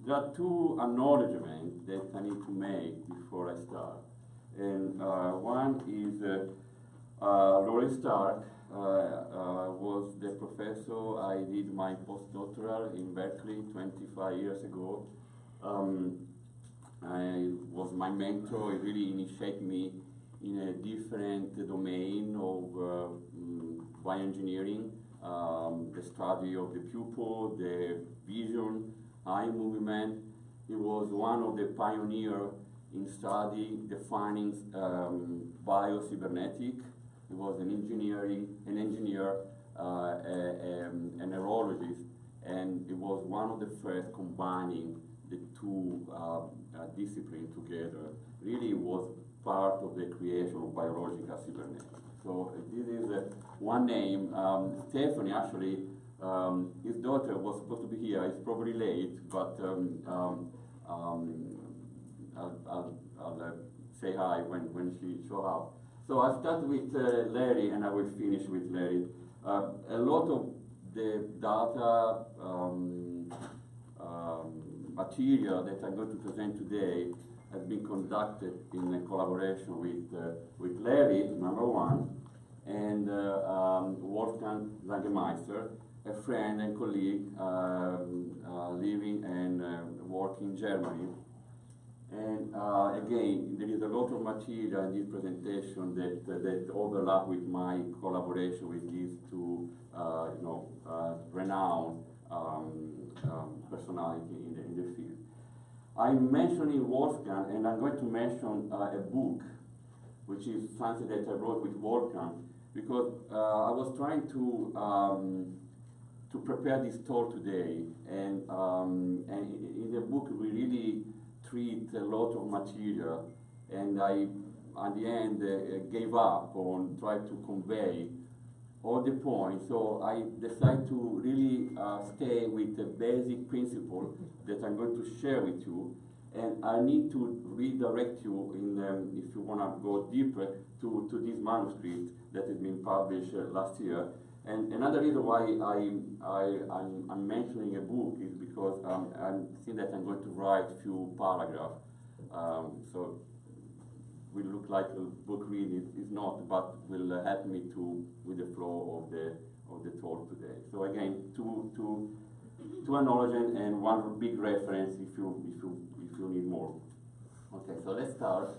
there are two acknowledgements that I need to make before I start. And one is Laurie Stark was the professor I did my postdoctoral in Berkeley 25 years ago. I was my mentor. He really initiated me in a different domain of bioengineering, the study of the pupil, the vision, eye movement. He was one of the pioneers in study defining biocybernetics. He was an engineer, a neurologist, and he was one of the first combining the two disciplines together. Really was part of the creation of biological cybernetics. So this is one name. Stephanie, actually, his daughter was supposed to be here. It's probably late, but I'll say hi when she shows up. So I'll start with Larry, and I will finish with Larry. A lot of the data material that I'm going to present today has been conducted in a collaboration with Larry, number one, and Wolfgang Zangemeister, a friend and colleague living and working in Germany. And again, there is a lot of material in this presentation that overlap with my collaboration with these two, renowned personality in the field. I'm mentioning Wolfgang, and I'm going to mention a book, which is something that I wrote with Wolfgang, because I was trying to prepare this talk today, and in the book we really treat a lot of material, and I, at the end, gave up on trying to convey all the points. So I decided to really stay with the basic principle that I'm going to share with you, and I need to redirect you in, if you want to go deeper, to this manuscript that has been published last year. And another reason why I'm mentioning a book is because I think that I'm going to write a few paragraphs. So will look like a book reading. It's not, but will help me with the flow of the talk today. So again, two acknowledgements and one big reference if you need more. Okay, so let's start.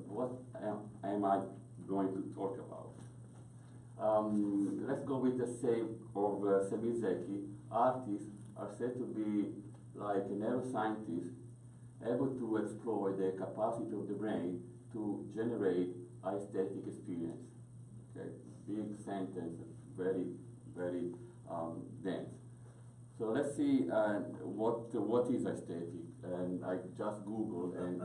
What am I going to talk about? Let's go with the sake of Semir Zeki. Artists are said to be like neuroscientists, able to exploit the capacity of the brain to generate aesthetic experience. Okay, big sentence, very, very dense. So let's see what is aesthetic. And I just Googled, and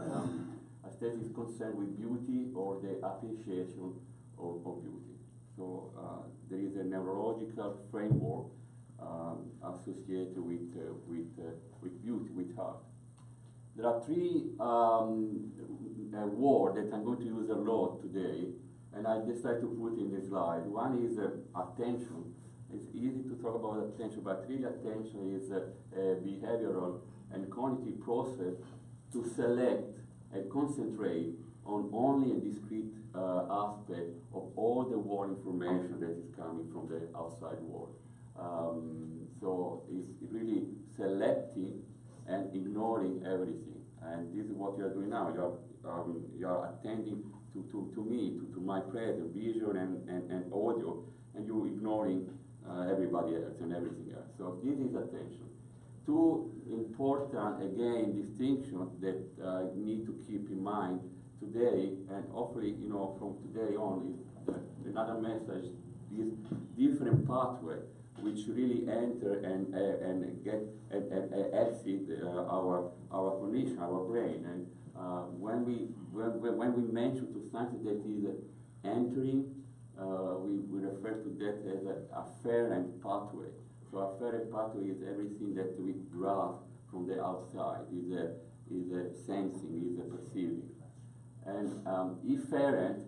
aesthetic is concerned with beauty or the appreciation of beauty. So there is a neurological framework associated with beauty, with art. There are three words that I'm going to use a lot today, and I decided to put in this slide. One is attention. It's easy to talk about attention, but really attention is a behavioral and cognitive process to select and concentrate on only a discrete aspect of all the world information that is coming from the outside world. So it's really selecting and ignoring everything. And this is what you are doing now. You are attending to me, to my presence, visual and audio, and you're ignoring everybody else and everything else. So this is attention. Two important, again, distinctions that you need to keep in mind today, and hopefully, from today on, is another message, this different pathway which really enter and get and exit our cognition, our brain. And when we mention to something that is entering, we refer to that as an afferent pathway. So afferent pathway is everything that we grab from the outside, is a sensing, is a perceiving. And efferent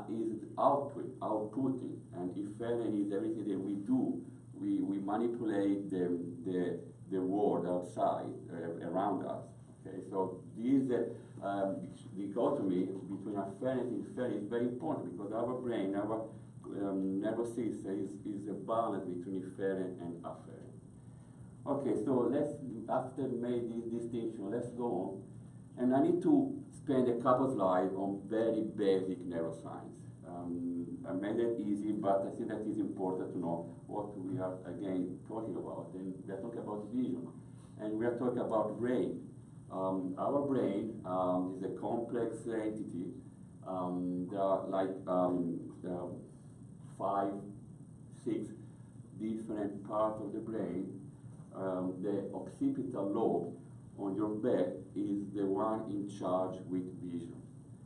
is outputting, and efferent is everything that we do we manipulate the world outside, around us. Okay, so this dichotomy between afferent and inferent is very important because our brain, our nervous system is a balance between efferent and afferent. Okay, so after made this distinction, let's go on. And I need to spend a couple slides on very basic neuroscience. I made it easy, but I think that it's important to know what we are again talking about. And we are talking about vision, and we are talking about brain. Our brain is a complex entity. There are like 5, 6 different parts of the brain. The occipital lobe on your back is the one in charge with vision.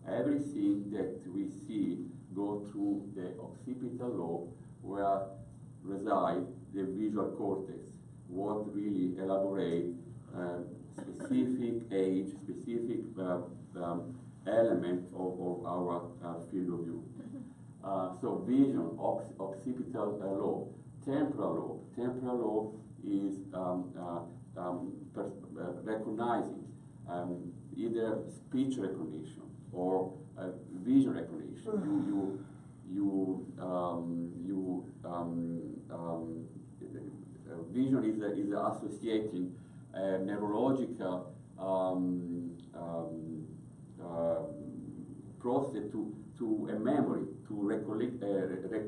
Everything that we see go through the occipital lobe where reside the visual cortex, what really elaborate specific age, specific element of our field of view. So vision, occipital lobe, temporal lobe. Temporal lobe is recognizing either speech recognition or vision recognition. Vision is associating neurological process to a memory, to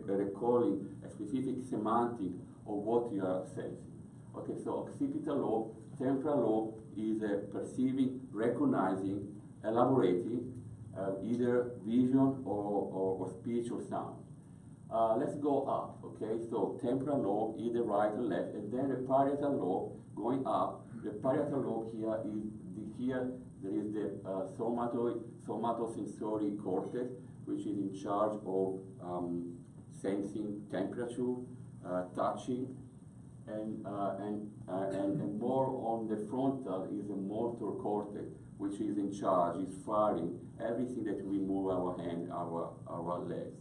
recalling a specific semantic of what you are sensing. Okay, so occipital lobe, temporal lobe is perceiving, recognizing, elaborating either vision or speech or sound. Let's go up, okay? So temporal lobe, either right or left, and then the parietal lobe going up. The parietal lobe here there is the somatosensory cortex, which is in charge of sensing temperature, touching, and more on the frontal is the motor cortex, which is in charge, is firing everything that we move our hand, our legs.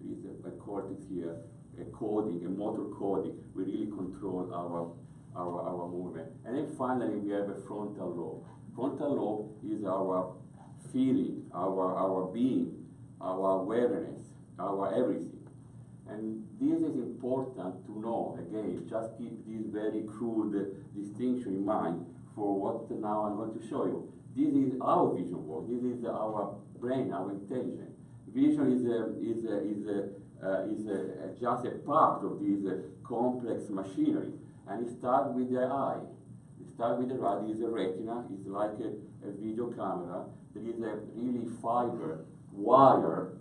There is a cortex here, a coding, a motor coding. We really control our movement. And then finally we have a frontal lobe. Frontal lobe is our feeling, our being, our awareness, our everything. And this is important to know, again, just keep this very crude distinction in mind for what now I'm going to show you. This is our vision world, this is our brain, our intelligence. Vision is just a part of this complex machinery, and it starts with the eye. It starts with the eye, there is a retina, it's like a video camera. There is a really fiber, wire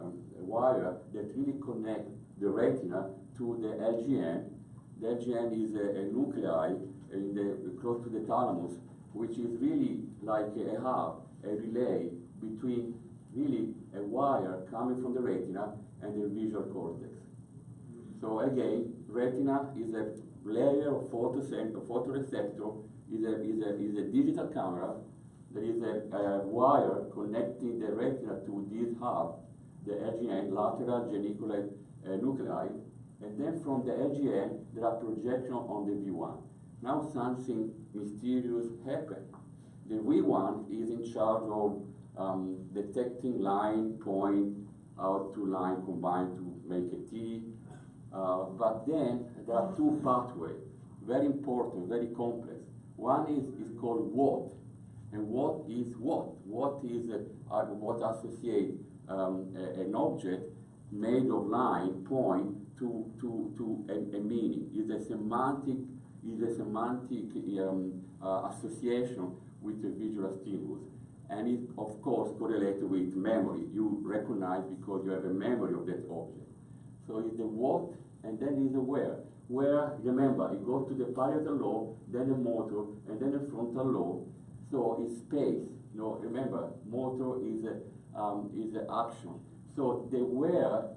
that really connects the retina to the LGN. The LGN is a nuclei close to the thalamus, which is really like a hub, a relay between really a wire coming from the retina and the visual cortex. So again, retina is a layer of photoreceptor, is a digital camera. There is a wire connecting the retina to this hub, the LGN, lateral geniculate nuclei, and then from the LGN there are projections on the V1. Now something mysterious happened. The V1 is in charge of detecting line, point, out to line combined to make a T. But then there are two pathways, very important, very complex. One is called what, and what is what? What is what associates an object made of line, point to a meaning. Is a semantic association with the visual stimulus. And it, of course, correlated with memory. You recognize because you have a memory of that object. So it's the what, and then is the where. Where, remember, it goes to the parietal lobe, then the motor, and then the frontal lobe. So it's space. You know, remember, motor is the action. So the where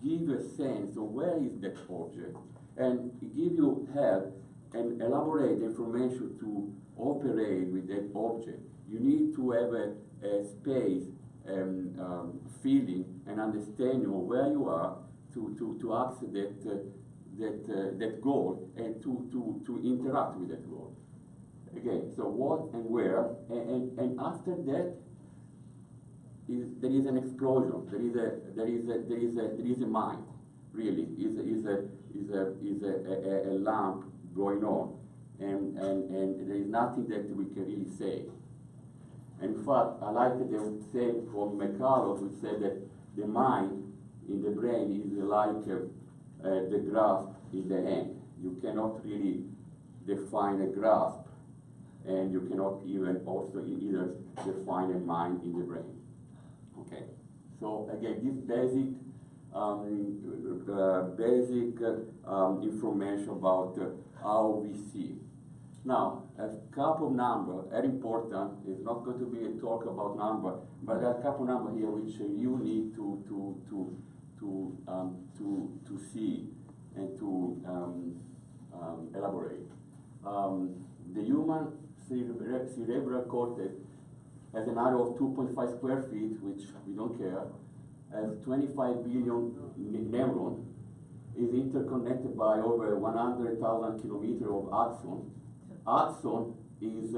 give you a sense of where is that object, and it give you help and elaborate information to operate with that object. You need to have a space, feeling, and understanding of where you are to access that goal and to interact with that goal. Again, so what and where, and after that there is an explosion. There is a mind, really. Is a lamp going on, and there is nothing that we can really say. In fact, I like the say from McCulloch, who said that the mind in the brain is like the grasp in the hand. You cannot really define a grasp, and you cannot even also either define a mind in the brain. Okay, so again, this basic information about how we see. Now, a couple of numbers are important. It's not going to be a talk about number, but there are a couple of numbers here which you need to see and to elaborate. The human cerebral cortex has an area of 2.5 square feet, which we don't care, has 25 billion neurons, is interconnected by over 100,000 kilometers of axons. Axon is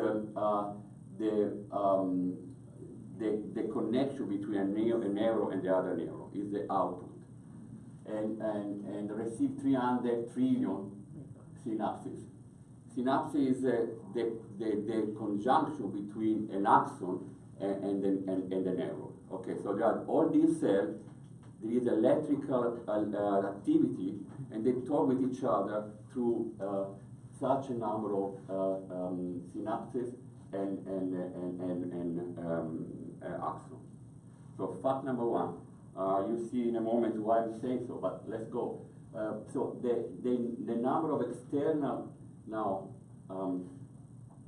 the connection between a neuron and the other neuron, is the output. And receive 300 trillion synapses. Synapse is the conjunction between an axon and the neuron. Okay, so there are all these cells, there is electrical activity, and they talk with each other through such a number of synapses and axons. So fact number one, you see in a moment why I'm saying so, but let's go. So the number of external now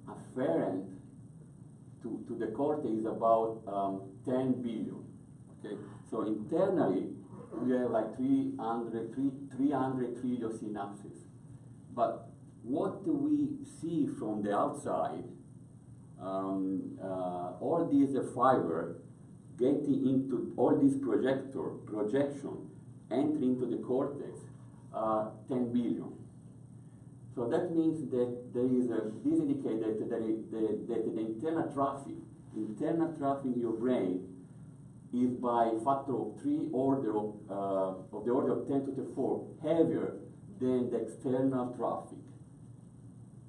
afferent to the cortex is about 10 billion. Okay, so internally we have like 300 trillion synapses, but what do we see from the outside? All these fiber getting into all these projection entering into the cortex, 10 billion. So that means that there is this indicates that the internal traffic in your brain is by factor of 3 order of the order of 10 to the 4 heavier than the external traffic.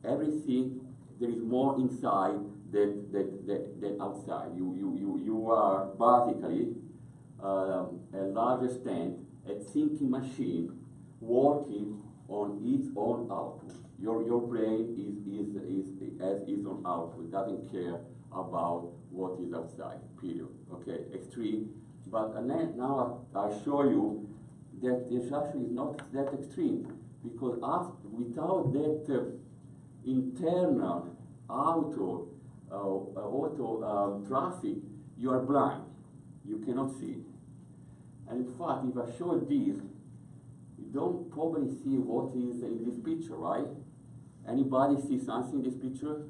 Everything, there is more inside than outside. You are basically a large extent a thinking machine working on its own output. Your brain has its own output, doesn't care about what is outside, period. Okay, extreme. But now I show you that this actually is not that extreme, because without that internal auto traffic, you are blind. You cannot see. And in fact, if I show this, you don't probably see what is in this picture, right? Anybody see something in this picture?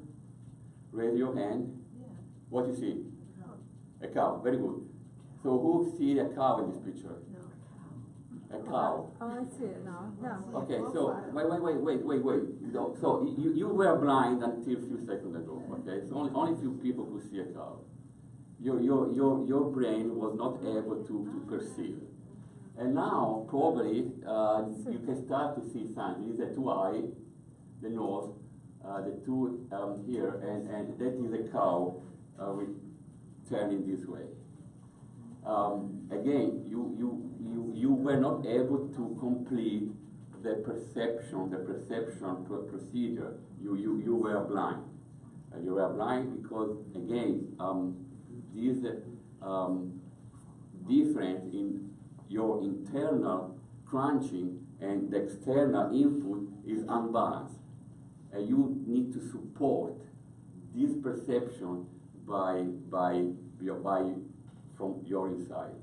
Raise your hand. Yeah. What do you see? A cow. Very good. So who see a cow in this picture? No. A cow. Oh, I see it now. Yeah. Okay, so wait. So you were blind until a few seconds ago. Okay, so only few people could see a cow. Your brain was not able to perceive. And now probably you can start to see something. These are two eyes, the nose, the two here, and that is a cow with turning this way. Again, you were not able to complete the perception procedure. You were blind. You were blind because again, this difference in your internal crunching and the external input is unbalanced. And you need to support this perception from your inside.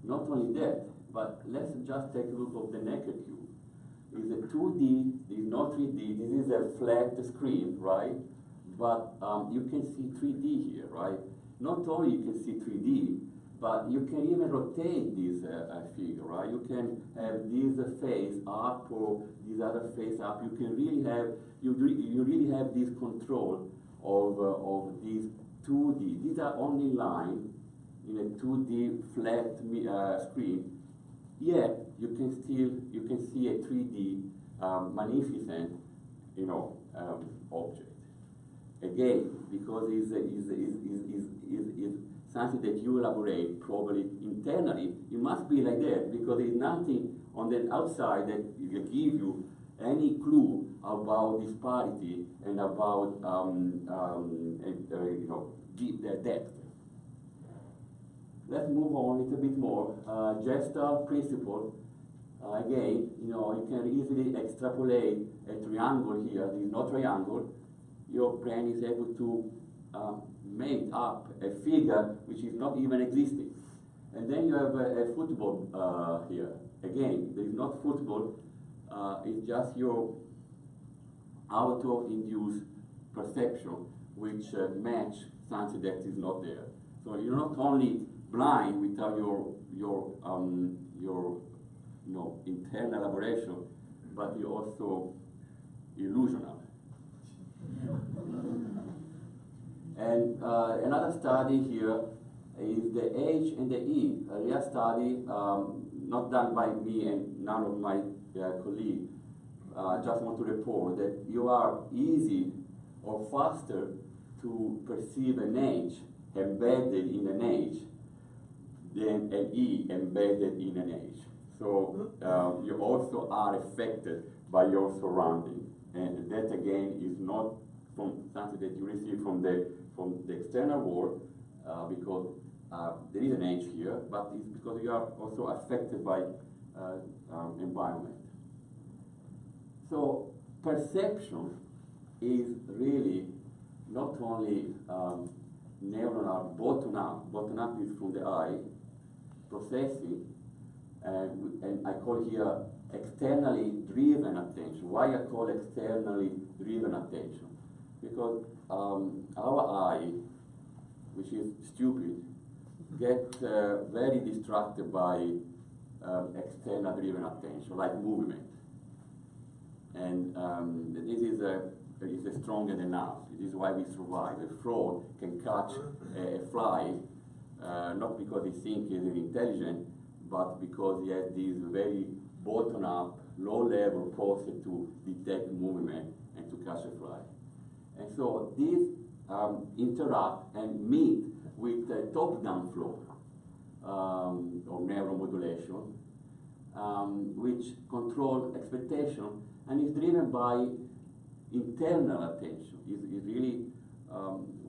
Not only that, but let's just take a look of the naked view. It's a 2D, it's not 3D, this is a flat screen, right? But you can see 3D here, right? Not only you can see 3D, But you can even rotate this figure, right? You can have this face up or this other face up. You can really have, you really have this control of these 2D. These are only lines in a 2D flat screen. Yet you can see a 3D magnificent, object. Again, because it's something that you elaborate probably internally, it must be like that because there's nothing on the outside that will give you any clue about disparity and about the depth. Let's move on a little bit more. Gestalt principle. Again, you can easily extrapolate a triangle here. There is no triangle. Your brain is able to make up a figure which is not even existing. And then you have a football here. Again, there is not football, it's just your auto-induced perception which match something that is not there. So you're not only blind without your internal elaboration, but you're also illusional. And another study here is the H and the E, a real study not done by me and none of my colleagues. Just want to report that you are easy or faster to perceive an H embedded in an H than an E embedded in an H. So you also are affected by your surrounding. And that again is not from something that you receive from the external world, because there is an H here, but it's because you are also affected by environment. So perception is really not only neuronal bottom up is from the eye, processing, and I call here externally driven attention. Why I call externally driven attention? Because our eye, which is stupid, gets very distracted by external driven attention, like movement. And this is stronger than us. This is why we survive. A frog can catch a fly, not because he thinks he's intelligent, but because he has this very bottom-up, low-level process to detect movement and to catch a fly. And so these interact and meet with the top-down flow of neuromodulation, which control expectation and is driven by internal attention. Is really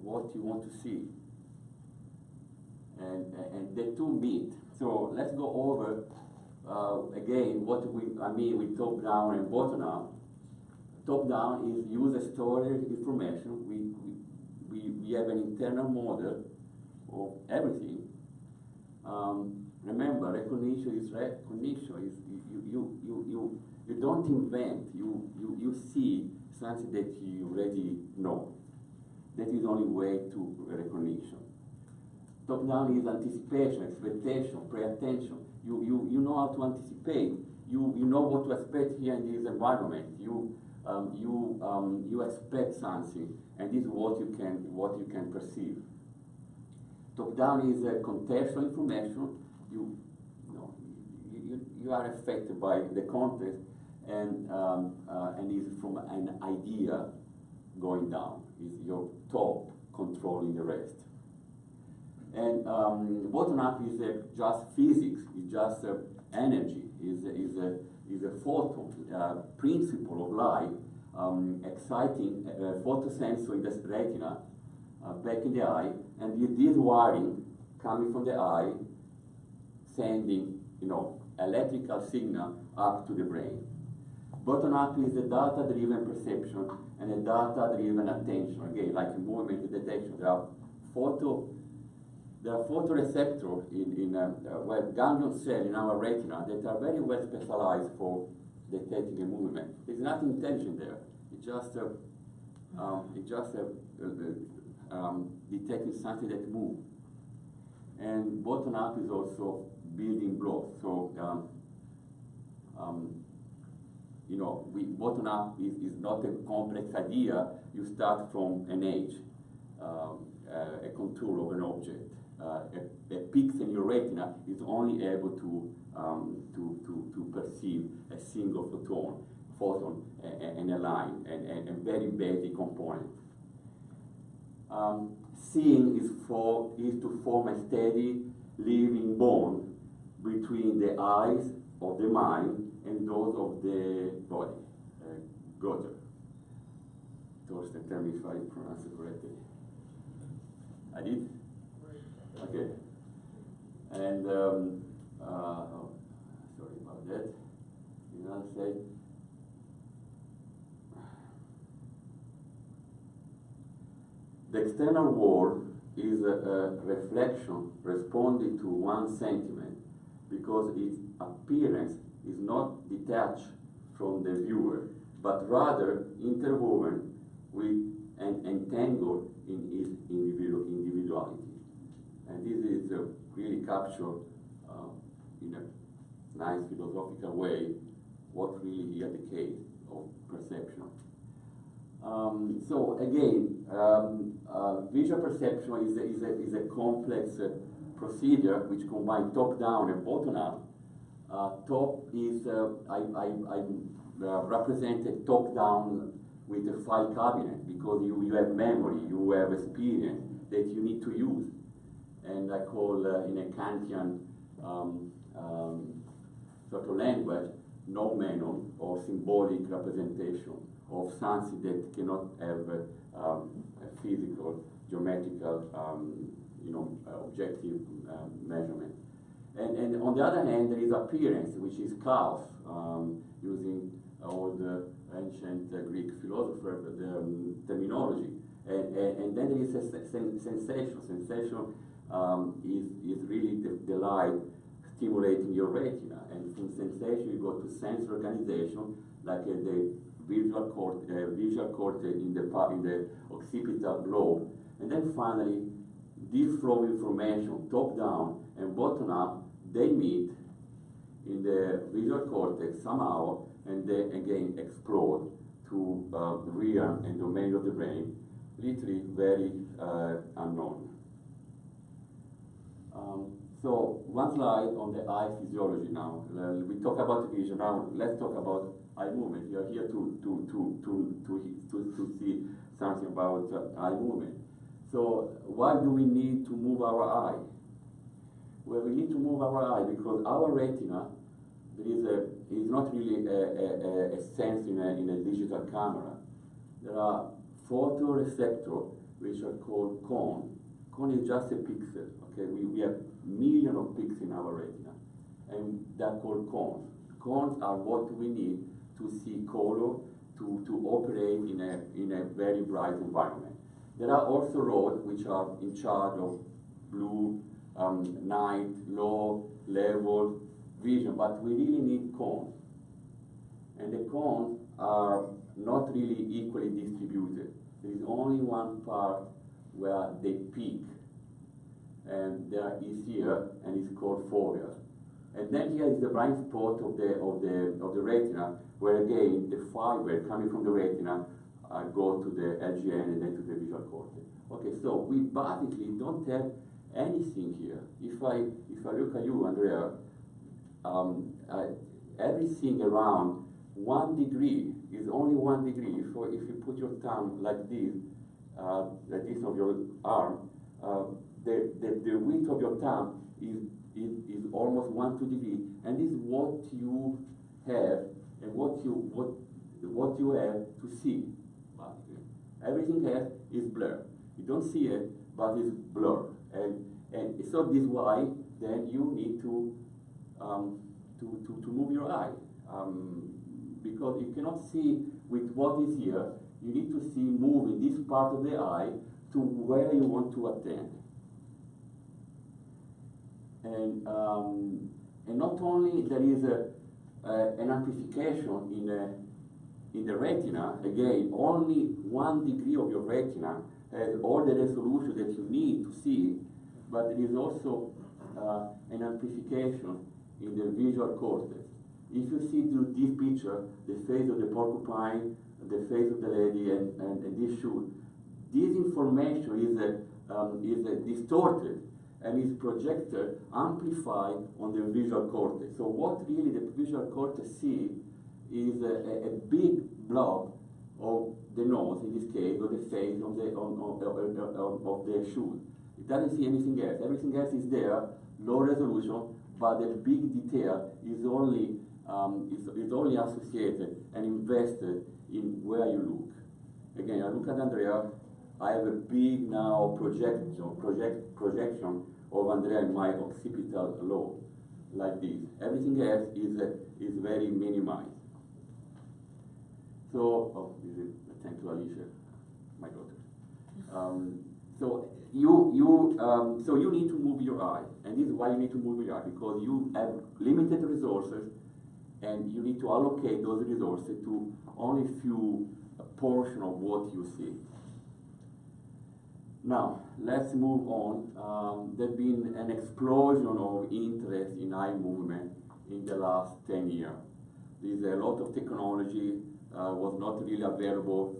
what you want to see. And the two meet. So let's go over again what I mean with top-down and bottom-up. Top-down is user storage information. We have an internal model of everything. Remember, recognition is recognition. You don't invent. You see something that you already know. That is the only way to recognition. Top-down is anticipation, expectation, pre-attention. You know how to anticipate. You know what to expect here in this environment. You expect something, and this is what you can perceive. Top-down is contextual information. You are affected by the context, and is from an idea going down. Is your top controlling the rest. And bottom-up is just physics. It's just energy. Is a photon principle of light, exciting photosensor in the retina, back in the eye, and with this wiring coming from the eye, sending electrical signal up to the brain. Bottom-up is the data-driven perception and the data-driven attention. Again, like movement detection, there are photoreceptors in ganglion cells in our retina that are very well specialized for detecting a movement. There's nothing intelligent there. It's just detecting something that moves. And bottom up is also building blocks. So, you know, bottom up is not a complex idea. You start from an edge, a contour of an object. A pixel in your retina is only able to perceive a single photon and a line, and very basic component. Seeing is to form a steady living bond between the eyes of the mind and those of the body. Goethe. Torsten, tell me if I pronounce it correctly. I did? Okay. And, oh, sorry about that. You know, say, the external world is a reflection responding to one sentiment, because its appearance is not detached from the viewer, but rather interwoven with and entangled in its individuality. And this is really captured in a nice philosophical way what really is the case of perception. So again, visual perception is a complex procedure which combines top-down and bottom-up. Top is, I represented top-down with a file cabinet, because you have memory, you have experience that you need to use. And I call, in a Kantian sort of language, nomenon, or symbolic representation of something that cannot have a physical, geometrical, objective measurement. And on the other hand, there is appearance, which is chaos, using all the ancient Greek philosopher terminology. And then there is a sensation. Sensation is really the light stimulating your retina. And from sensation, you go to sense organization, like the visual cortex in the occipital lobe. And then finally, this flow of information, top down and bottom up, they meet in the visual cortex somehow, and they again explode to the realm and domain of the brain, literally very unknown. So one slide on the eye physiology now. We talk about vision. Now let's talk about eye movement. We are here to see something about eye movement. So why do we need to move our eye? Well, we need to move our eye because our retina is not really a sense in a digital camera. There are photoreceptors which are called cone. Cone is just a pixel. Okay, we have millions of pixels in our retina, and they're called cones. Cones are what we need to see color, to operate in a very bright environment. There are also rods which are in charge of blue, night, low, level, vision, but we really need cones. And the cones are not really equally distributed. There is only one part where they peak, and there is here, and it's called fovea. And then here is the blind spot of the retina, where again the fiber coming from the retina go to the LGN and then to the visual cortex. Okay, so we basically don't have anything here. If I look at you, Andrea, everything around 1 degree is only 1 degree. So if you put your thumb like this of your arm, the width of your thumb is almost 1 to 2 degrees, and this is what you have and what you have to see. Basically, everything else is blurred. You don't see it, but it's blurred, and so this is why then you need to move your eye, because you cannot see with what is here. You need to see moving this part of the eye to where you want to attend. And not only there is an amplification in the retina, again, only 1 degree of your retina has all the resolution that you need to see, but there is also an amplification in the visual cortex. If you see this picture, the face of the porcupine, the face of the lady, and this shoe, this information is distorted and is projected, amplified on the visual cortex. So what really the visual cortex sees is a big blob of the nose, in this case, or the face of the shoe. It doesn't see anything else. Everything else is there, low resolution, but the big detail is only associated and invested in where you look. Again, I look at Andrea. I have a big now projection of Andrea in my occipital lobe, like this. Everything else is very minimized. So, thank you, Alicia, my daughter. So you need to move your eye, and this is why you need to move your eye, because you have limited resources, and you need to allocate those resources to only a few portion of what you see. Now, let's move on. There's been an explosion of interest in eye movement in the last 10 years. There's a lot of technology was not really available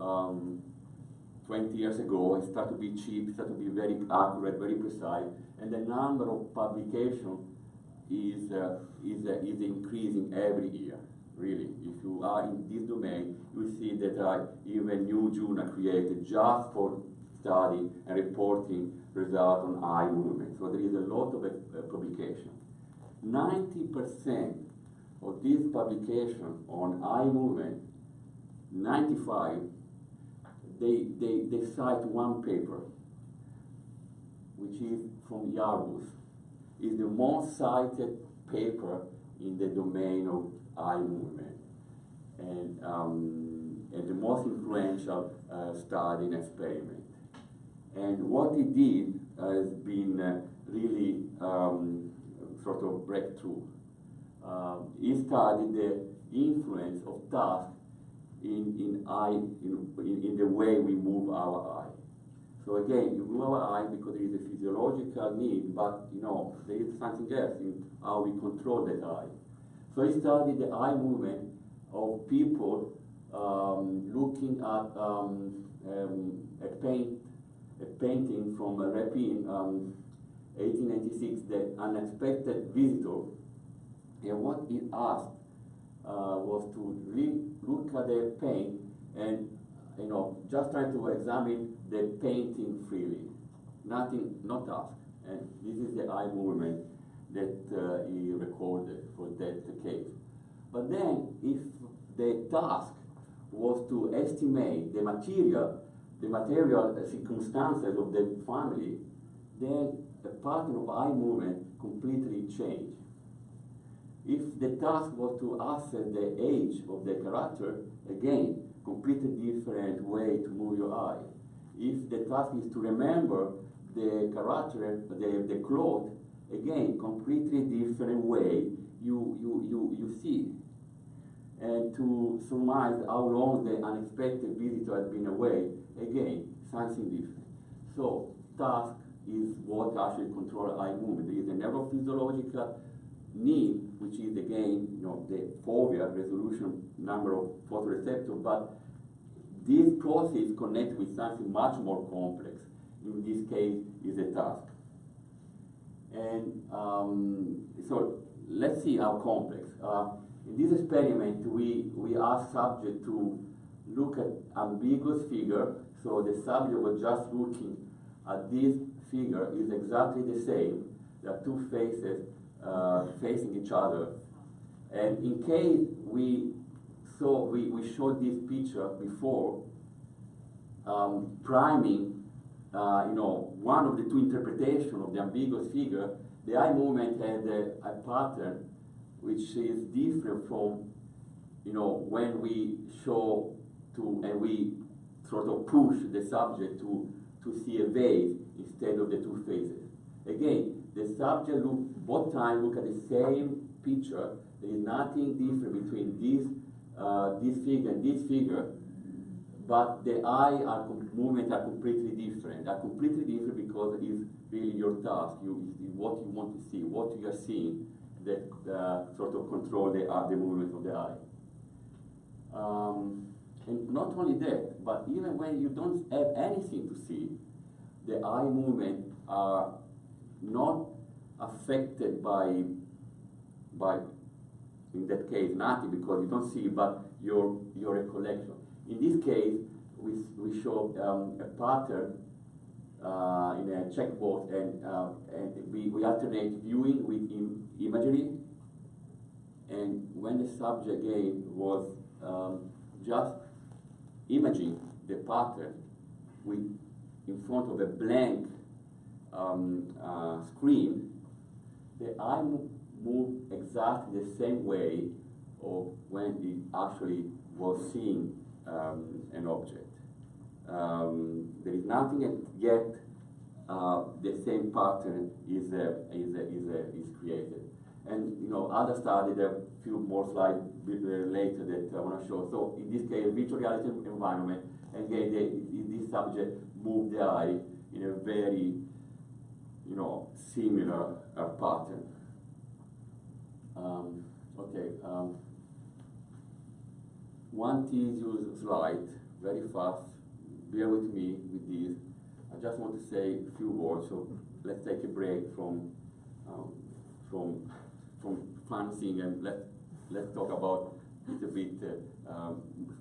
20 years ago. It started to be cheap, started to be very accurate, very precise, and the number of publications is increasing every year. Really, if you are in this domain, you see that even new journals created just for study and reporting results on eye movement. So there is a lot of publication. 90% of these publications on eye movement, 95, they cite one paper, which is from Yarbus. It's the most cited paper in the domain of eye movement, and the most influential study and experiment. And what he did has been really sort of breakthrough. He studied the influence of task in the way we move our eye. So again, you move our eye because there is a physiological need, but there is something else in how we control that eye. So he studied the eye movement of people looking at a painting from Lettvin, 1896, The Unexpected Visitor. And what he asked was to look at the paint and just try to examine the painting freely. Nothing, not ask. And this is the eye movement that he recorded for that case. But then, if the task was to estimate the material circumstances of the family, then the pattern of eye movement completely changed. If the task was to assess the age of the character, again, completely different way to move your eye. If the task is to remember the character, the cloth, again, completely different way you see. And to surmise how long the unexpected visitor has been away, again, something different. So task is what actually controls eye movement. There is a neurophysiological need, which is again, the fovea resolution number of photoreceptors, but this process connects with something much more complex. In this case, is a task. And so let's see how complex. In this experiment, we asked subject to look at ambiguous figure. So the subject was just looking at this figure is exactly the same. There are two faces facing each other. And in case we showed this picture before, priming one of the two interpretations of the ambiguous figure, the eye movement had a pattern which is different from, when we show and we sort of push the subject to see a vase instead of the two faces. Again, the subject both times look at the same picture. There is nothing different between this figure and this figure, but the eye movements are completely different. Are completely different because it's really your task. What you want to see, what you are seeing, that sort of control the movement of the eye. And not only that, but even when you don't have anything to see, the eye movement are not affected by, in that case, nothing, because you don't see, but your recollection. In this case, we show a pattern in a checkbox, and we alternate viewing with imagery. And when the subject again was just imaging the pattern in front of a blank screen, the eye moved exactly the same way of when it actually was seeing an object. There is nothing yet. The same pattern is created. And other studies, there are a few more slides later that I want to show. So in this case, virtual reality environment, and again, this subject moved the eye in a very, similar pattern. One tedious slide, very fast. Bear with me with this. I just want to say a few words. So let's take a break from fancying, and let's talk about a little bit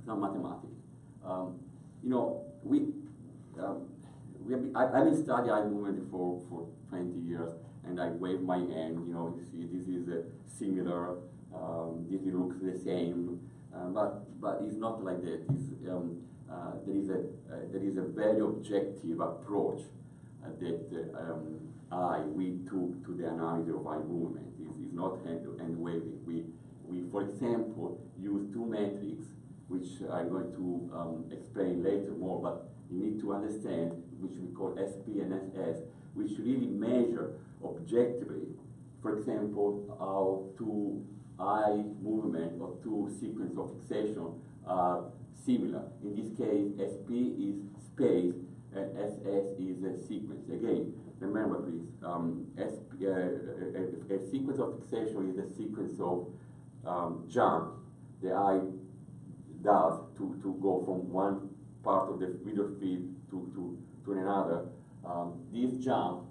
some mathematics. I've been studying eye movement for 20 years, and I wave my hand. You see, this is similar. This looks the same, but it's not like that. There is a very objective approach that we took to the analysis of eye movement. It's not hand waving. We, for example, use two metrics, which I'm going to explain later more, but you need to understand, which we call SP and SS, which really measure objectively, for example, how two eye movement or two sequences of fixation are similar. In this case, SP is space and SS is a sequence. Again, remember please, a sequence of fixation is a sequence of jump the eye does to go from one part of the visual field to another. This jump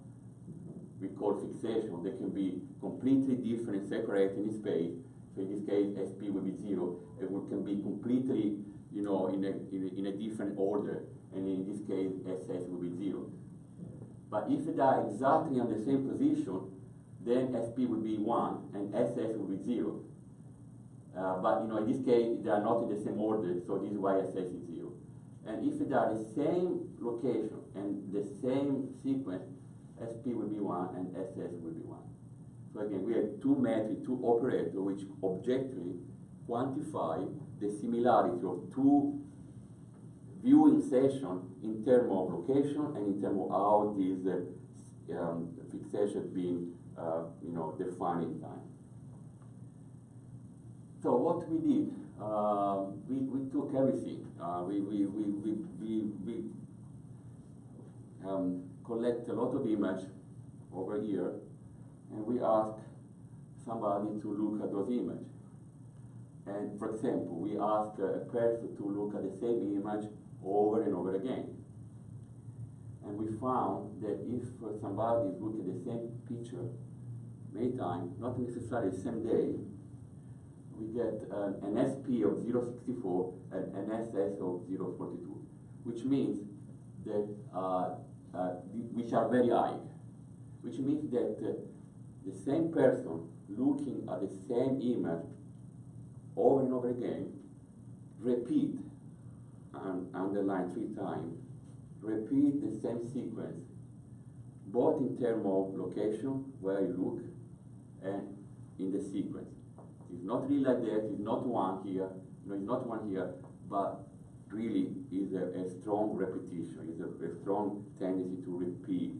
we call fixation. They can be completely different and separate in space. So in this case, SP will be 0. It can be completely, in a different order. And in this case, SS will be 0. But if they are exactly on the same position, then SP will be 1 and SS will be 0. But in this case, they are not in the same order, so this is why SS is 0. And if they are the same location and the same sequence, SP will be 1 and SS will be 1. So again, we have two metrics, two operators, which objectively quantify the similarity of two viewing sessions in terms of location and in terms of how this fixation being defined in time. So what we did, we took everything. We collect a lot of image over here, and we ask somebody to look at those images. And for example, we ask a person to look at the same image over and over again. And we found that if somebody is looking at the same picture many times, not necessarily the same day, we get an SP of 0.64 and an SS of 0.42, which means that, which are very high, which means that the same person looking at the same image over and over again, repeat, and underline 3 times, repeat the same sequence, both in terms of location, where you look, and in the sequence. It's not really like that, it's not one here, it's not one here, but really is a strong repetition, is a strong tendency to repeat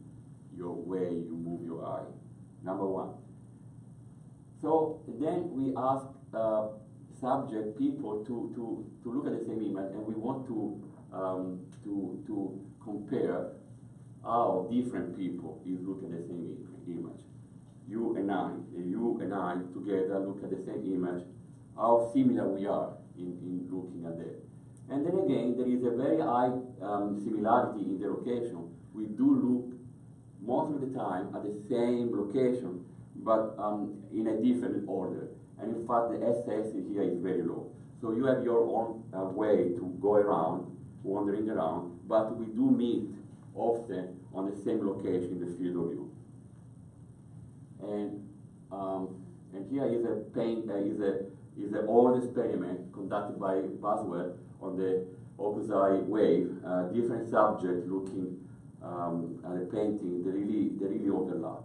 your way you move your eye. Number one. So then we ask subject people to look at the same image, and we want to compare how different people is look at the same image. You and I together look at the same image, how similar we are in looking at that. And then again, there is a very high similarity in the location. We do look most of the time at the same location, but in a different order. And in fact, the SS here is very low. So you have your own way to go around, wandering around, but we do meet often on the same location in the field of view. And here is an old experiment conducted by Boswell on the opposite wave, different subjects looking at a painting, they really overlap.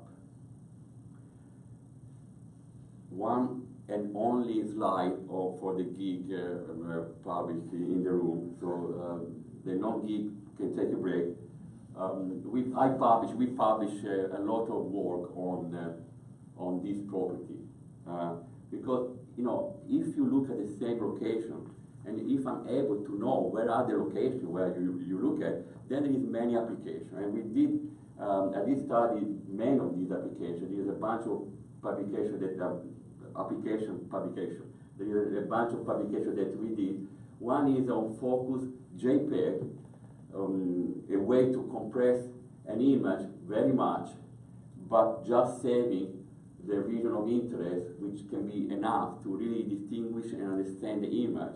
One and only slide for the geek public in the room, so the non-geek can take a break. We publish a lot of work on this property because if you look at the same location, and if I'm able to know where are the locations where you look at, then there is many applications. And we did, I did study many of these applications. There is a bunch of publications that publication. There is a bunch of publications that we did. One is on focus JPEG, a way to compress an image very much, but just saving the region of interest, which can be enough to really distinguish and understand the image.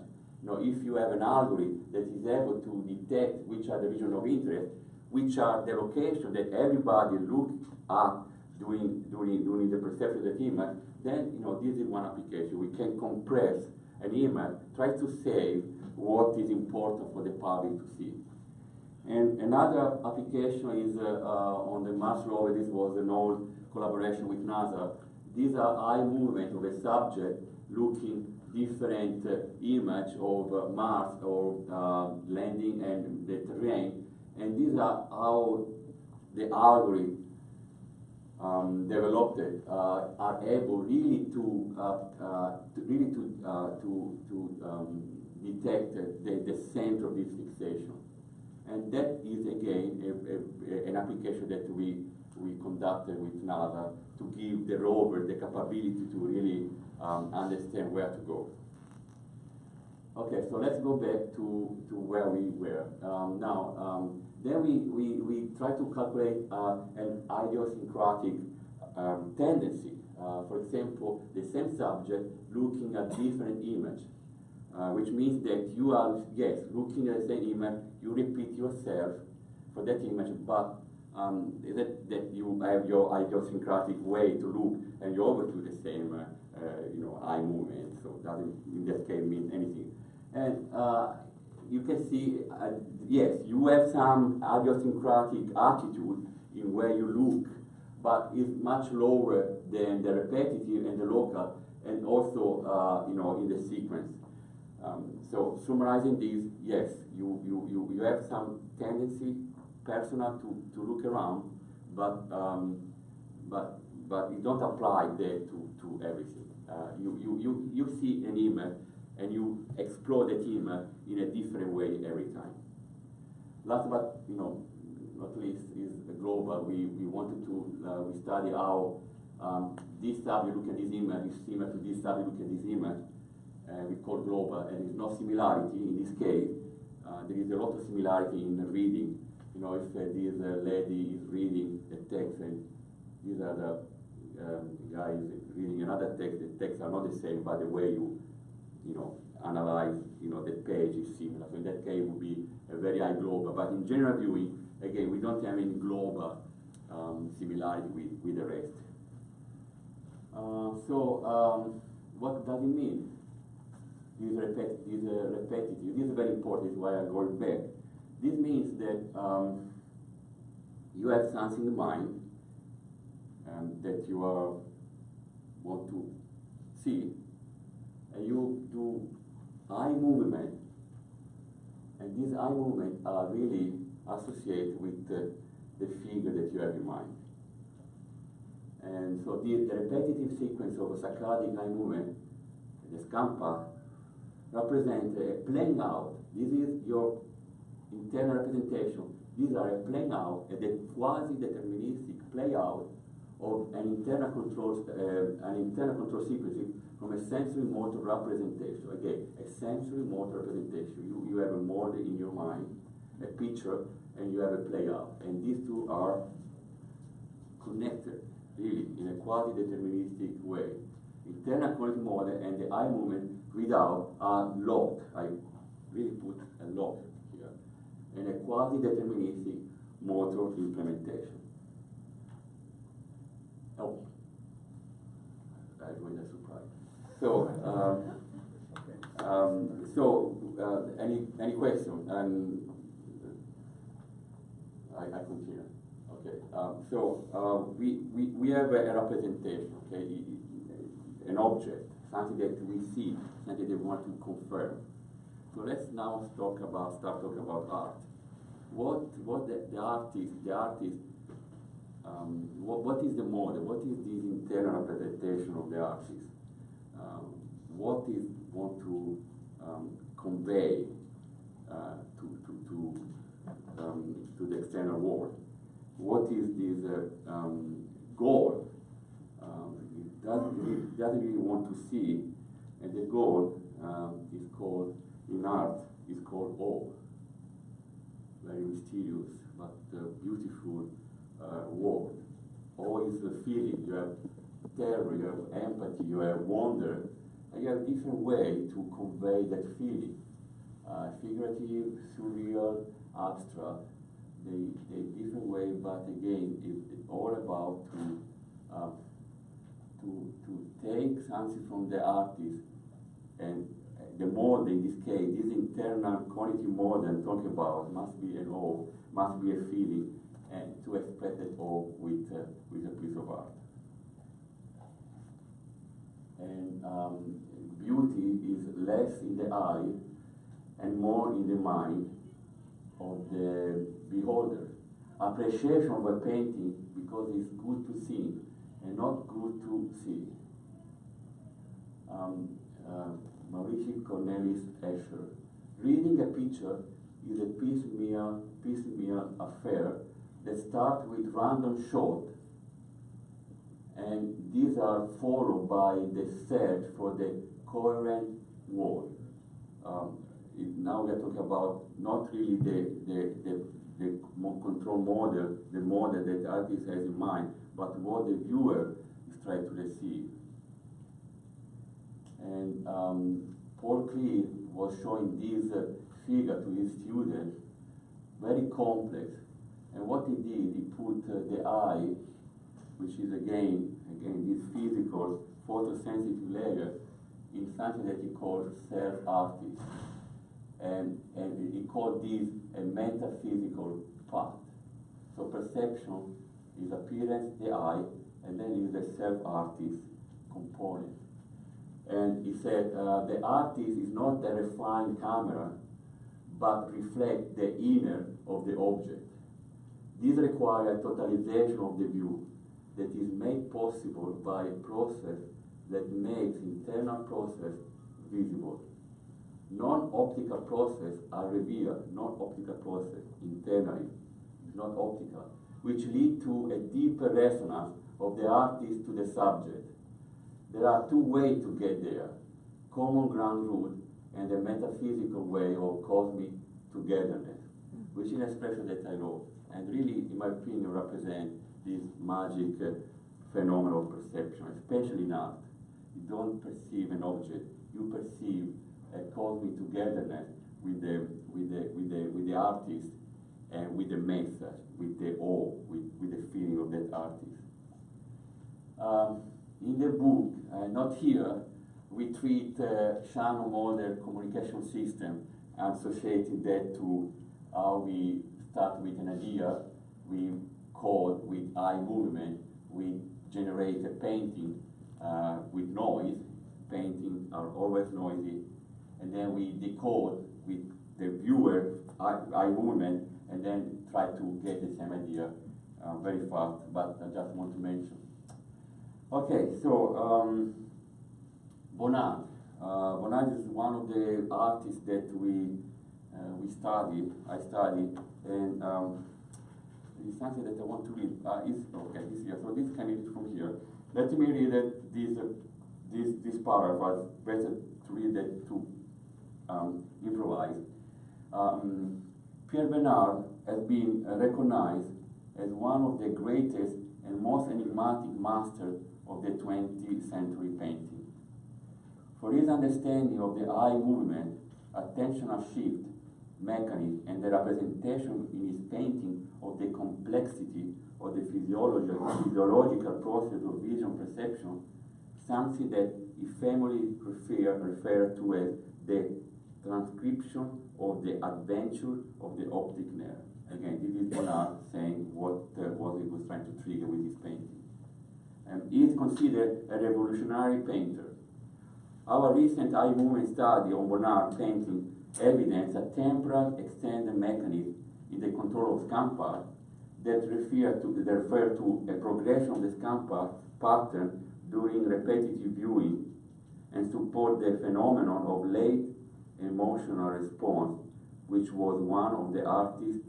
If you have an algorithm that is able to detect which are the region of interest, which are the location that everybody look at during the perception of that image, then this is one application. We can compress an image, try to save what is important for the public to see. And another application is on the Mars rover. This was an old collaboration with NASA. These are eye movement of a subject looking different image of Mars or landing and the terrain. And these are how the algorithm developed are able really to detect the center of this fixation. And that is again an application that we conducted with NASA to give the rover the capability to really understand where to go. Okay, so let's go back to where we were. Then we try to calculate an idiosyncratic tendency. For example, the same subject looking at different image, which means that you are, yes, looking at the same image, you repeat yourself for that image, but that you have your idiosyncratic way to look, and you always do the same, eye movement. So doesn't in that case mean anything. And you can see, yes, you have some idiosyncratic attitude in where you look, but it's much lower than the repetitive and the local, and also in the sequence. So summarizing this, yes, you have some tendency, personal, to look around, but you don't apply that to everything. You see an image and you explore that image in a different way every time. Last but not least is global. We wanted to we study how this subject look at this image is similar to this subject look at this image. We call global, and there's no similarity in this case. There is a lot of similarity in reading. If this lady is reading a text and these are the guy is reading another text, the texts are not the same, but the way you analyze, the page is similar. So in that case, it would be a very high global. But in general viewing, again, we don't have any global similarity with the rest. What does it mean? This is repetitive. This is very important. This is why I'm going back. This means that you have something in mind that you want to see, and you do eye movement, and these eye movements are really associated with the figure that you have in mind. And so the repetitive sequence of a saccadic eye movement, the Scanpath, represents a playing out. This is your internal representation, These are a play out, a quasi-deterministic play out of an internal control sequence from a sensory motor representation. Again, a sensory motor representation. You have a model in your mind, a picture, and you have a play out. And these two are connected, really, in a quasi-deterministic way. Internal cognitive model and the eye movement without are locked. I really put a lock here. And a quasi-deterministic motor implementation. Oh, I ruined a surprise. So, any question? And I continue. Okay. We have a representation. Okay, an object, something that we see, something that we want to confirm. So let's now start talking about art. What the artist, what is the model? What is this internal representation of the artist? What is want to convey to the external world? What is this goal? It doesn't really want to see, and the goal is called in art is called awe. Very mysterious but beautiful word. Awe is a feeling. You have terror, you have empathy, you have wonder, and you have a different way to convey that feeling. Figurative, surreal, abstract. They different way, but again, it's all about to take something from the artist, and the model in this case, this internal cognitive model I'm talking about must be an awe, must be a feeling, and to express that awe with a piece of art. And beauty is less in the eye and more in the mind of the beholder. Appreciation of a painting because it's good to see and not good to see. Maurice Cornelis Escher. Reading a picture is a piecemeal affair that starts with random shot, and these are followed by the search for the coherent word. Now we are talking about not really the control model, the model that the artist has in mind, but what the viewer is trying to receive. And Paul Klee was showing this figure to his students, very complex. And what he did, he put the eye, which is again this physical photosensitive layer, in something that he called self-artist. And he called this a metaphysical part. So perception is appearance, the eye, and then is the self-artist component. And he said the artist is not a refined camera, but reflects the inner of the object. This requires a totalization of the view that is made possible by a process that makes internal process visible. Non-optical processes are revealed, non-optical process internally, it's not optical, which lead to a deeper resonance of the artist to the subject. There are two ways to get there, common ground root and the metaphysical way of cosmic togetherness, which is an expression that I wrote, and really, in my opinion, represent this magic phenomenon of perception, especially in art. You don't perceive an object, you perceive a cosmic togetherness with the artist and with the message, with the awe, with the feeling of that artist. In the book, not here, we treat Shannon model communication system, associating that to how we start with an idea, we code with eye movement, we generate a painting with noise. Paintings are always noisy, and then we decode with the viewer eye movement, and then try to get the same idea very fast, but I just want to mention. Okay, so Bonnard. Bonnard is one of the artists that we I study, and it's something that I want to read. This here. So this can read from here. Let me read this paragraph. Better to read it to improvise. Pierre Bernard has been recognized as one of the greatest and most enigmatic masters of the 20th century painting. For his understanding of the eye movement, attentional shift, mechanism, and the representation in his painting of the complexity of the physiological process of vision perception, something that he famously referred to as the transcription of the adventure of the optic nerve. Again, this is Bernard saying what he was trying to trigger with his painting. He is considered a revolutionary painter. Our recent eye movement study on Bernard painting evidence a temporal extended mechanism in the control of Scanpath that refer to a progression of the Scanpath pattern during repetitive viewing and support the phenomenon of late emotional response, which was one of the artistic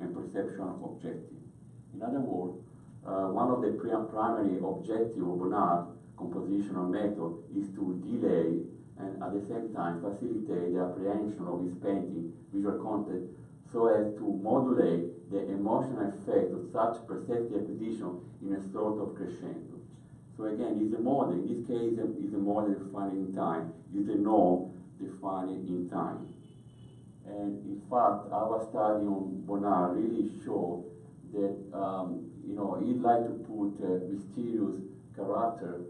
and perceptual objectives. In other words, one of the primary objectives of Bernard's compositional method is to delay and at the same time facilitate the apprehension of his painting visual content so as to modulate the emotional effect of such perceptive acquisition in a sort of crescendo. So again, it's a model. In this case, it's a model defined in time. It's a norm defined in time. And in fact, our study on Bernard really showed that he'd like to put a mysterious character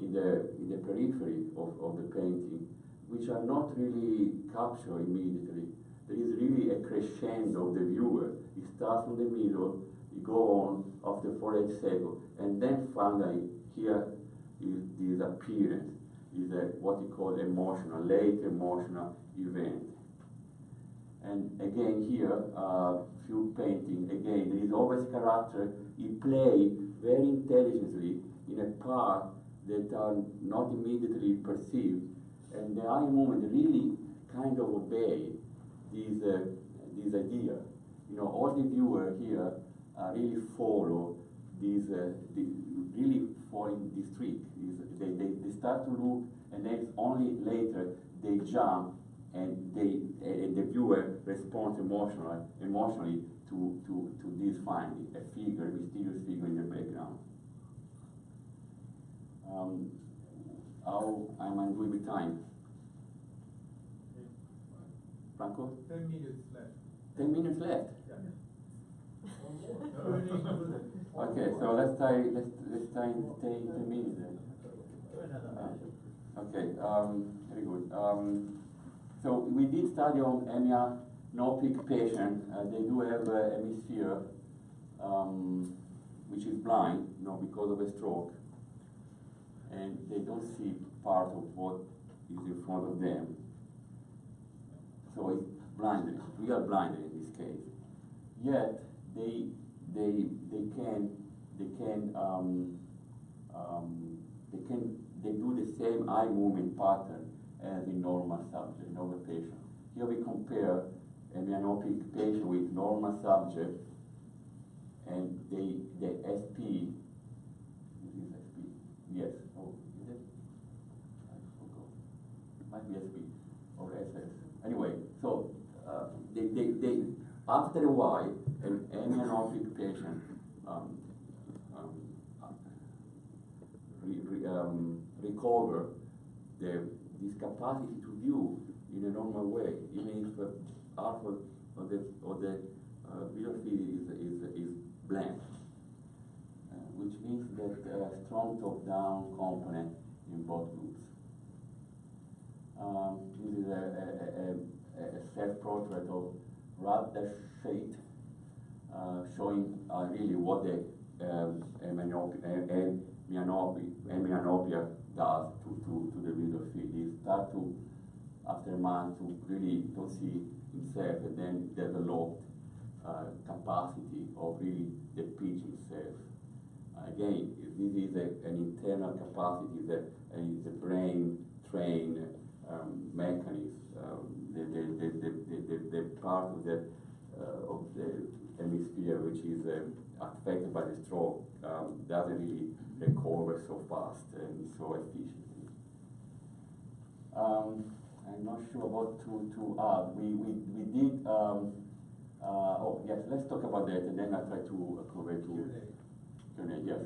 in the periphery of the painting, which are not really captured immediately. There is really a crescendo of the viewer. It starts from the middle, you go on after 48 seconds, and then finally here is this appearance, is what you call late emotional event. And again here, few painting, again, there is always a character. He play very intelligently in a part that are not immediately perceived, and the eye movement really kind of obey this idea. All the viewer here really follow really following this trick. They start to look, and then only later they jump, and the viewer responds emotionally to this finding, a mysterious figure in the background. How am I doing with time? Franco? 10 minutes left. 10 minutes left. Yeah. Okay, so let's try and stay in 10 minutes then. Okay, very good. So we did study on hemianopic patient. They do have a hemisphere which is blind, because of a stroke, and they don't see part of what is in front of them. So it's blinded, real blinded in this case. Yet they do the same eye movement pattern as in normal subject, normal patient. Here we compare a myopic patient with normal subject, and the SP. This is SP. Yes. Oh, is it? I forgot. Might be SP or SS. Anyway, so they after a while, an myopic patient recover this capacity to view in a normal way, even if half of the visual field is blank, which means that strong top-down component in both groups. This is a self-portrait of Radha Shade, showing really what the myopia does to the visual field. He starts to, after a month, to really don't see himself, and then develop capacity of really the pitch himself. Again, this is an internal capacity that is a brain trained mechanism, the part of the hemisphere which is affected by the stroke doesn't really recover so fast and so efficiently. I'm not sure what to add. We did. Oh yes, let's talk about that, and then I'll try to convey to Q&A. Yes.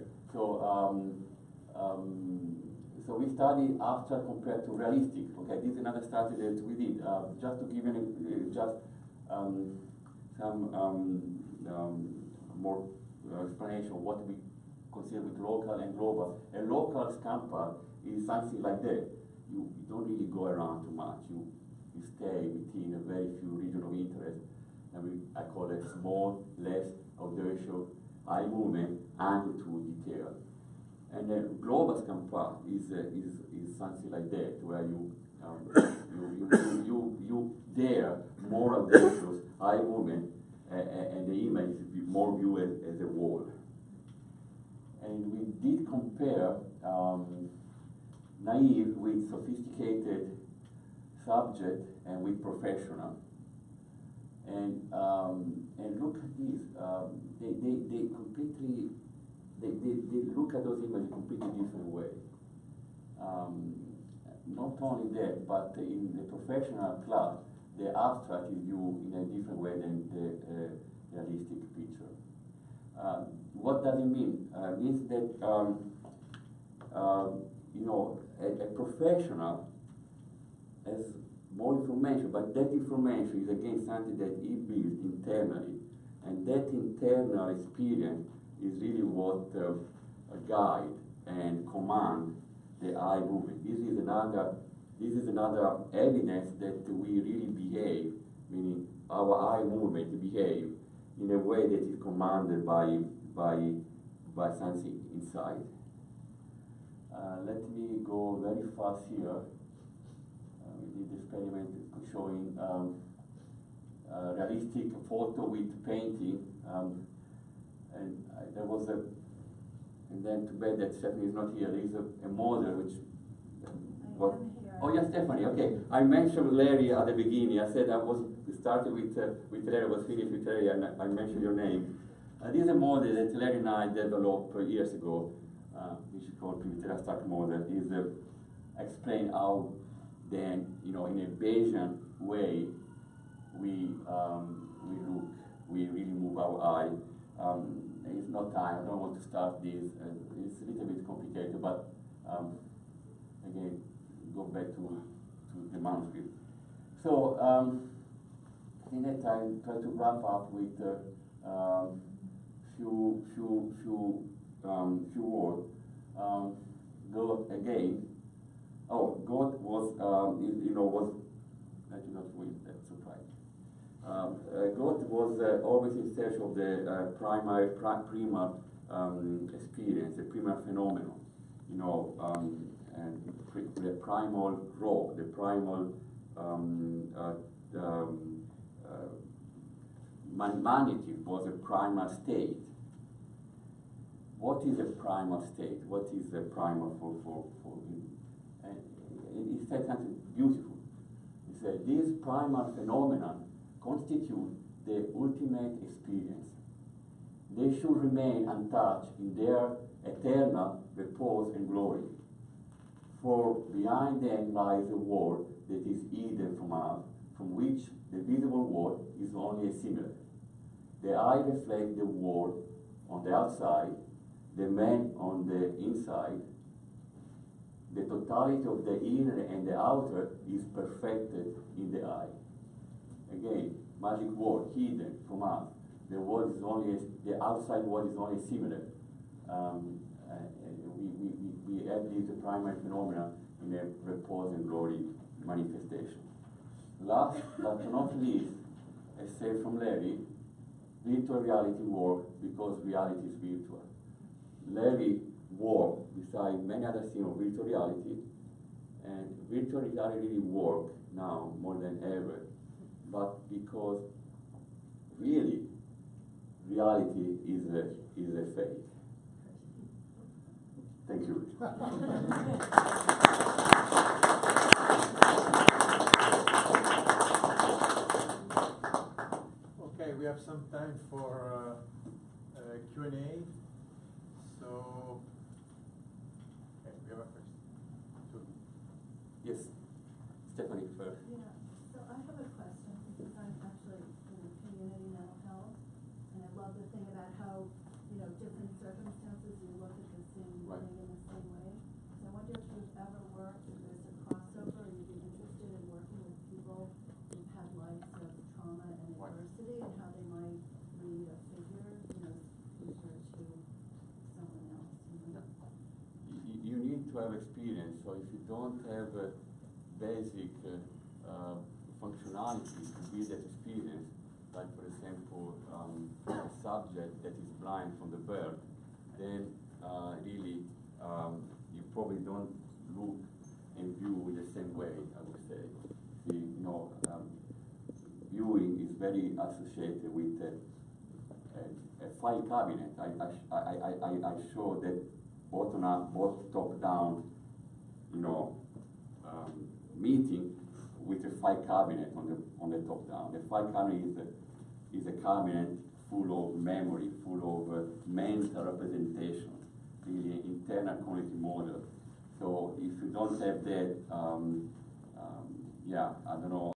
So we study abstract compared to realistic. Okay, this is another study that we did. Just to give you some more explanation of what we consider with local and global. A local Scanpath is something like that. You don't really go around too much. You stay within a very few regions of interest, and I call it small, less audacious eye movement and to detail. And then global Scanpath is something like that, where you dare more audacious eye movement, and the image is more viewed as a wall. And we did compare naive with sophisticated subject and with professional. And look at this. They completely they look at those images in a completely different way. Not only that, but in the professional class, the abstract is viewed in a different way than the realistic picture. What does it mean? It means that a professional has more information, but that information is again something that he built internally, and that internal experience is really what guide and command the eye movement. This is another evidence that we really behave, meaning our eye movement behave in a way that is commanded by something inside. Let me go very fast here. We did experiment showing realistic photo with painting, and there was and then too bad that Stephanie is not here. There is a model which. What? Oh yes, Stephanie. Okay, I mentioned Larry at the beginning. I said we started with Larry, was finished with Larry, and I mentioned your name. This is a model that Larry and I developed years ago, which is called Privitera Stack model. Is explain how then in a Bayesian way we look, we really move our eye. It's not time. I don't want to start this. It's a little bit complicated, but again, go back to the manuscript. So in that time, try to wrap up with few words. Go again. Oh, God was was. I did not win that surprise. God was always in search of the primal experience, the primal phenomenon. And the primal raw, the primal magnitude was a primal state. What is a primal state? What is the primal for him? And he said something beautiful. He said, this primal phenomenon constitute the ultimate experience. They should remain untouched in their eternal repose and glory. For behind them lies a world that is hidden from us, from which the visible world is only a simulacrum. The eye reflects the world on the outside, the man on the inside. The totality of the inner and the outer is perfected in the eye. Again, magic word, hidden from us. The world is only the outside world is only similar. We have this primary phenomena in a repose and glory manifestation. Last but not least, a say from Larry, virtual reality work because reality is virtual. Larry worked beside many other things of virtual reality, and virtual reality really works now more than ever, but because really reality is a fake. Thank you. have some time for Q&A. So, okay, we have a first. Yes, Stephanie first. Yeah, so I have a question because I'm actually in the community mental health, and I love the thing about how, different circumstances, you look at the same Right. thing in the same way. So I wonder if you've ever worked, if there's a crossover, or you'd be interested in working with people who've had lives of trauma and Right. adversity, and how they might read a figure, compared to someone else. You need to have experience, so if you don't have basic functionality to build that experience, like for example, a subject that is blind from the birth, then really you probably don't look and view the same way, I would say. Viewing is very associated with a file cabinet. I show that bottom up, both top down, meeting with a file cabinet on the top down. The file cabinet is a cabinet full of memory, full of mental representation, really internal cognitive model. So if you don't have that, I don't know.